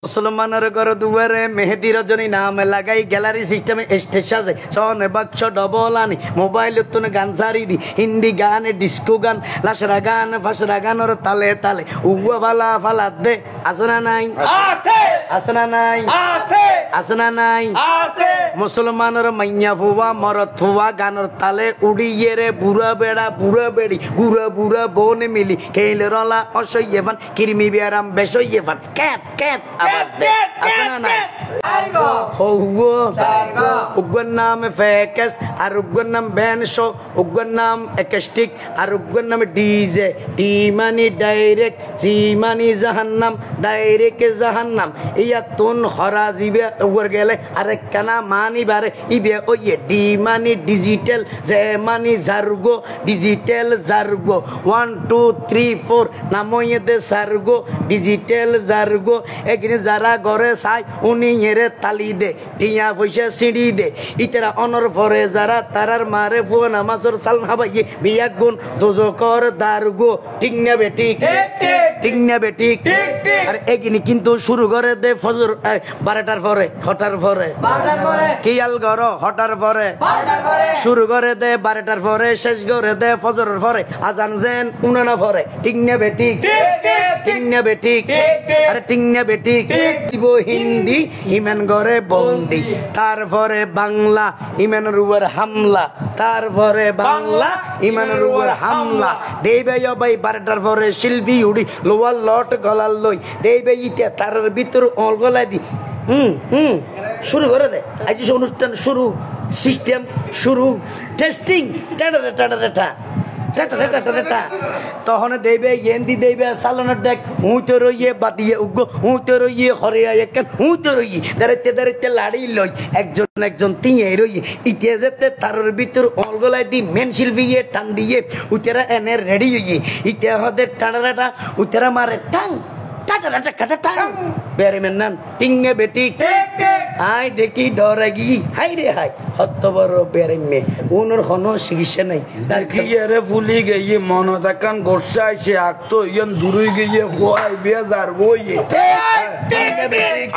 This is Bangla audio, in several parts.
মুসলমানের ঘর দুয়ারে মেহেদি রজনী নাম লাগাই গ্যালারি সিস্টেমে স্টেজ সাজে সন বাক্স ডবল আনি মোবাইল তুন গান সারি দি হিন্দি গান ডিস্কো গান লাশরা গান ফাসরা গানর তালে তালে উগুয়া ফালা ফালা দে আসনা নাই আছে আসনা নাই আছে আসনা নাই আছে মুসলমানের মাইয়া ফুয়া মরত ফুয়া গানর তালে উড়িয়ে রে বুড়া বেড়া বুড়া বেড়ি গুড়া বুড়া বোন মিলি খেলে রলা অসইয়েফান কিরমি বিয়ারাম বেসইয়েফান ক্যাট ক্যাট আওয়াজ দে আসনা নাই আরগো হো উগ্গর নাম ফেকেস আর উগ্গর নাম ব্যানশো উগ্গর নাম একাস্টিক আর উগ্গর নাম ডিজে ডি মানি ডাইরেক্ট জি মানি জাহান্নাম ডাইরেক্ট জাহান্নাম ইয়া তুন হরা জিবে উগ্গর গেলে আরেক কানা মানি বারে ইবে ওয়ে ডি মানি ডিজিটাল জে মানি জারগো ডিজিটাল জারগো 1 2 3 4 নাময়ে দে সারগো ডিজিটাল জারগো এখানে যারা ঘরে চাই উনি এরে তালি দে টিয়া পয়সা সিঁড়ি দে ইতারা অনর পরে যারা তারার মারে ফুয়া নামাজর সাল হাবাইয়ে বিয়া গুণ দোজকর দারগো ঠিক না বেটি ঠিক না বেটি আর এখানে কিন্তু শুরু করে দে ফজর 12টার পরে হটার পরে কিয়াল গর হটার পরে শুরু করে দে 12টার পরে শেষ করে দে ফজরের পরে আজান যেন উনানা পরে ঠিক না বেটি ঠিক না বেটি আরে ঠিক না বেটি দিব হিন্দি ইমান গরে বন্দি তারপরে বাংলা ইমানের উপর হামলা তারপরে বাংলা ইমানের উপর হামলা দেবে ভাই 12টার পরে শিল্পী উড়ি লোয়ার লট গলার লই দেবে ইতে তার ভিতর গলায় দি শুরু করে দে আজ অনুষ্ঠান শুরু সিস্টেম শুরু টেস্টিং টাটা টাটা টাটা তখন দেবে এন্দি দেবে সালানোর দেখ হুঁতে রইয়ে বাদিয়ে উগ্র হুঁতে রইয়ে হরিয়া একখান হুঁতে রইয়ে দাঁড়াইতে দাঁড়াইতে লাড়ি লই একজন একজন তিঁয়ে রইয়ে ইতে যেতে তার ভিতর অলগলায় দি মেন শিল্পী টান দিয়ে উতেরা এনে রেডি হইয়ে ইতে হতে টানাটা উতেরা মারে টাং বেরে মেন টিঙ্গে বেটি আই দেখি ডরাগি হাই রে হাই হত বড় বেরে মে উনর হনো চিকিৎসা নাই রে ফুলি গিয়ে মন তাকান গোসা আইছে আকতো ইয়ান দূরই গিয়ে ফুয়াই বিয়া যার বইয়ে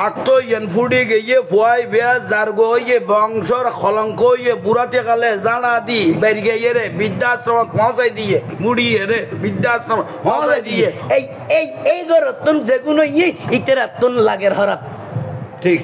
আকতো ইয়ান ফুডি গিয়ে ফুয়াই বিয়া যার গইয়ে বংশর কলঙ্ক হইয়ে বুড়াতে কালে জানা দি বের গিয়ে রে বৃদ্ধাশ্রম পৌঁছাই দিয়ে মুড়িয়ে রে বৃদ্ধাশ্রম পৌঁছাই দিয়ে এই এই এই গরতন যেগুলো ইয়ে ইতেরা তন লাগের হরাপ ঠিক